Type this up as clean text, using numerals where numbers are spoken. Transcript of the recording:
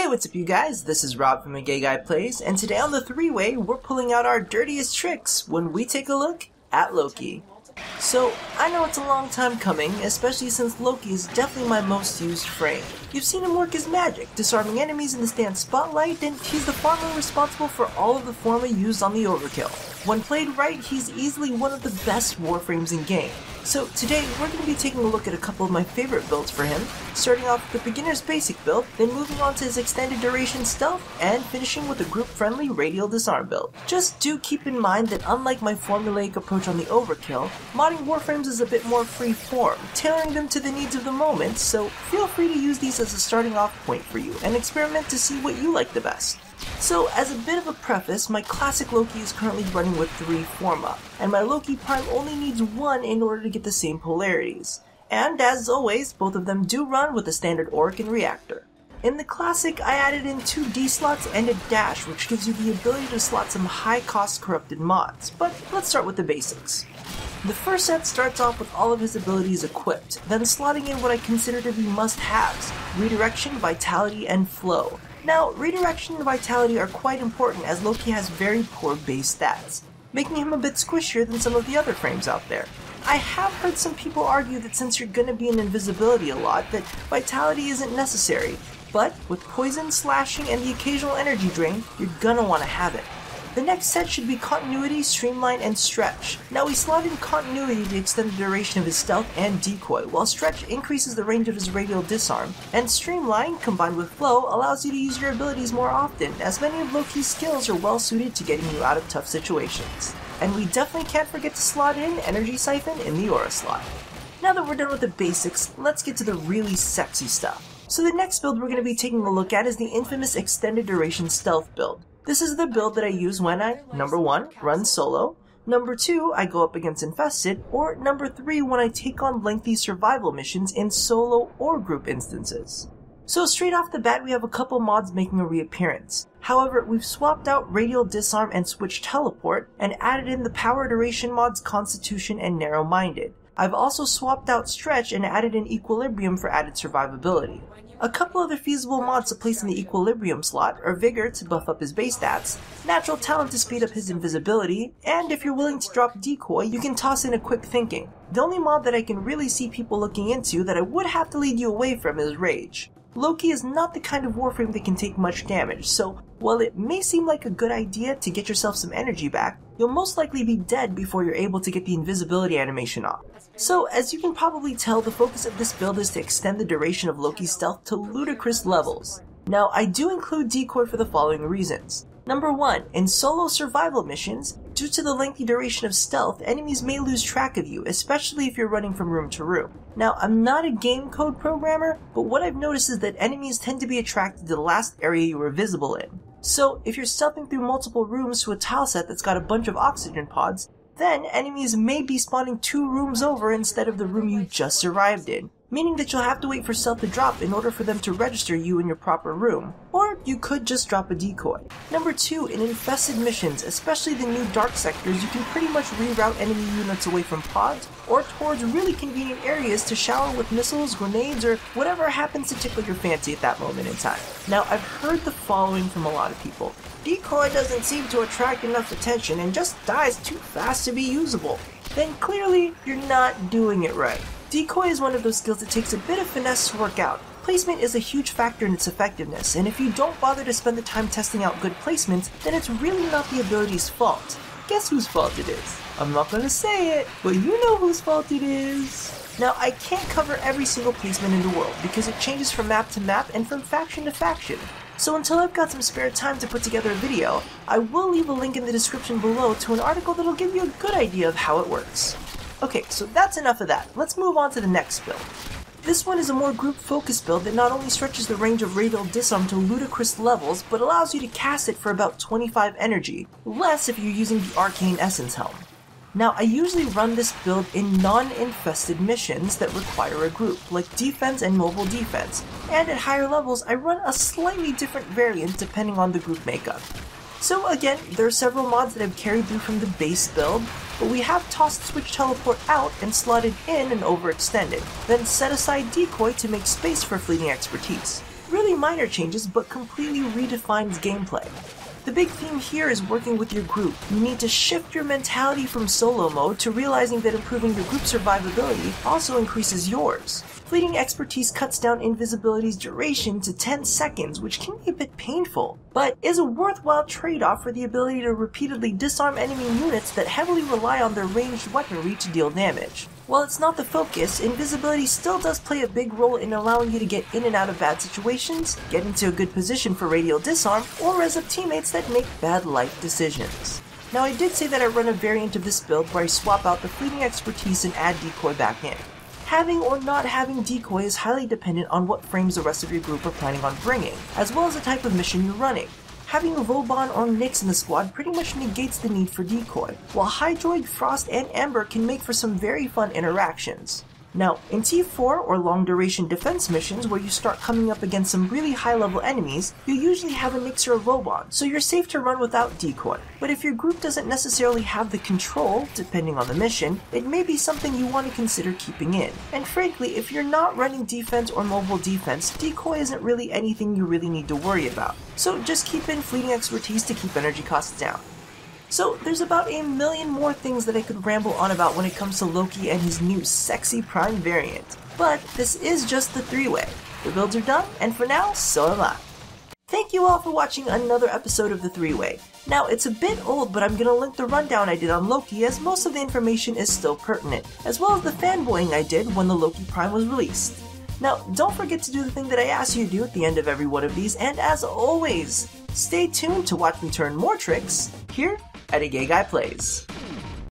Hey, what's up you guys? This is Rob from A Gay Guy Plays, and today on the three-way, we're pulling out our dirtiest tricks when we take a look at Loki. So, I know it's a long time coming, especially since Loki is definitely my most used frame. You've seen him work his magic, disarming enemies in the stand spotlight, and he's the farmer responsible for all of the forma used on the overkill. When played right, he's easily one of the best warframes in game. So today, we're going to be taking a look at a couple of my favorite builds for him, starting off with the beginner's basic build, then moving on to his extended duration stealth, and finishing with a group-friendly Radial Disarm build. Just do keep in mind that unlike my formulaic approach on the overkill, modding warframes is a bit more free-form, tailoring them to the needs of the moment, so feel free to use these as a starting off point for you, and experiment to see what you like the best. So, as a bit of a preface, my classic Loki is currently running with 3 forma, and my Loki Prime only needs 1 in order to get the same polarities. And as always, both of them do run with the standard Auric and Reactor. In the classic, I added in 2 D slots and a dash, which gives you the ability to slot some high-cost corrupted mods, but let's start with the basics. The first set starts off with all of his abilities equipped, then slotting in what I consider to be must-haves: Redirection, Vitality, and Flow. Now, Redirection and Vitality are quite important as Loki has very poor base stats, making him a bit squishier than some of the other frames out there. I have heard some people argue that since you're gonna be in invisibility a lot, that Vitality isn't necessary, but with Poison, Slashing, and the occasional energy drain, you're gonna want to have it. The next set should be Continuity, Streamline, and Stretch. Now we slot in Continuity to extend the duration of his Stealth and Decoy, while Stretch increases the range of his Radial Disarm, and Streamline, combined with Flow, allows you to use your abilities more often, as many of Loki's skills are well suited to getting you out of tough situations. And we definitely can't forget to slot in Energy Siphon in the Aura slot. Now that we're done with the basics, let's get to the really sexy stuff. So the next build we're going to be taking a look at is the infamous Extended Duration Stealth build. This is the build that I use when I, number 1, run solo, number 2, I go up against Infested, or number 3, when I take on lengthy survival missions in solo or group instances. So straight off the bat, we have a couple mods making a reappearance. However, we've swapped out Radial Disarm and Switch Teleport, and added in the power duration mods Constitution and Narrow Minded. I've also swapped out Stretch and added in Equilibrium for added survivability. A couple other feasible mods to place in the Equilibrium slot are Vigor to buff up his base stats, Natural Talent to speed up his invisibility, and if you're willing to drop Decoy, you can toss in a Quick Thinking. The only mod that I can really see people looking into that I would have to lead you away from is Rage. Loki is not the kind of warframe that can take much damage, so while it may seem like a good idea to get yourself some energy back, you'll most likely be dead before you're able to get the invisibility animation off. So, as you can probably tell, the focus of this build is to extend the duration of Loki's stealth to ludicrous levels. Now, I do include Decoy for the following reasons. Number 1, in solo survival missions, due to the lengthy duration of stealth, enemies may lose track of you, especially if you're running from room to room. Now, I'm not a game code programmer, but what I've noticed is that enemies tend to be attracted to the last area you were visible in. So, if you're stealthing through multiple rooms to a tile set that's got a bunch of oxygen pods, then enemies may be spawning 2 rooms over instead of the room you just arrived in, meaning that you'll have to wait for stealth to drop in order for them to register you in your proper room, or you could just drop a decoy. Number 2, in infested missions, especially the new dark sectors, you can pretty much reroute enemy units away from pods, or towards really convenient areas to shower with missiles, grenades, or whatever happens to tickle your fancy at that moment in time. Now, I've heard the following from a lot of people. Decoy doesn't seem to attract enough attention and just dies too fast to be usable. Then clearly, you're not doing it right. Decoy is one of those skills that takes a bit of finesse to work out. Placement is a huge factor in its effectiveness, and if you don't bother to spend the time testing out good placements, then it's really not the ability's fault. Guess whose fault it is? I'm not gonna say it, but you know whose fault it is. Now, I can't cover every single placement in the world, because it changes from map to map and from faction to faction. So until I've got some spare time to put together a video, I will leave a link in the description below to an article that'll give you a good idea of how it works. Okay, so that's enough of that. Let's move on to the next build. This one is a more group-focused build that not only stretches the range of Radial Disarm to ludicrous levels, but allows you to cast it for about 25 energy, less if you're using the Arcane Essence Helm. Now, I usually run this build in non-infested missions that require a group, like defense and mobile defense, and at higher levels I run a slightly different variant depending on the group makeup. So again, there are several mods that I've carried through from the base build, but we have tossed Switch Teleport out and slotted in and overextended, then set aside Decoy to make space for fleeting expertise. Really really minor changes, but completely redefines gameplay. The big theme here is working with your group. You need to shift your mentality from solo mode to realizing that improving your group survivability also increases yours. Fleeting expertise cuts down invisibility's duration to 10 seconds, which can be a bit painful, but is a worthwhile trade-off for the ability to repeatedly disarm enemy units that heavily rely on their ranged weaponry to deal damage. While it's not the focus, invisibility still does play a big role in allowing you to get in and out of bad situations, get into a good position for Radial Disarm, or res up teammates that make bad life decisions. Now I did say that I run a variant of this build where I swap out the fleeting expertise and add decoy back in. Having or not having decoy is highly dependent on what frames the rest of your group are planning on bringing, as well as the type of mission you're running. Having Vauban or Nyx in the squad pretty much negates the need for decoy, while Hydroid, Frost, and Ember can make for some very fun interactions. Now, in T4 or long duration defense missions where you start coming up against some really high level enemies, you usually have a Nyx or a Vauban, so you're safe to run without decoy. But if your group doesn't necessarily have the control, depending on the mission, it may be something you want to consider keeping in. And frankly, if you're not running defense or mobile defense, decoy isn't really anything you really need to worry about. So just keep in fleeting expertise to keep energy costs down. So there's about a million more things that I could ramble on about when it comes to Loki and his new sexy prime variant. But this is just the 3-way. The builds are done, and for now, so am I. Thank you all for watching another episode of the 3-way. Now it's a bit old, but I'm gonna link the rundown I did on Loki as most of the information is still pertinent, as well as the fanboying I did when the Loki Prime was released. Now don't forget to do the thing that I asked you to do at the end of every one of these, and as always, stay tuned to watch me turn more tricks here at A Gay Guy Plays.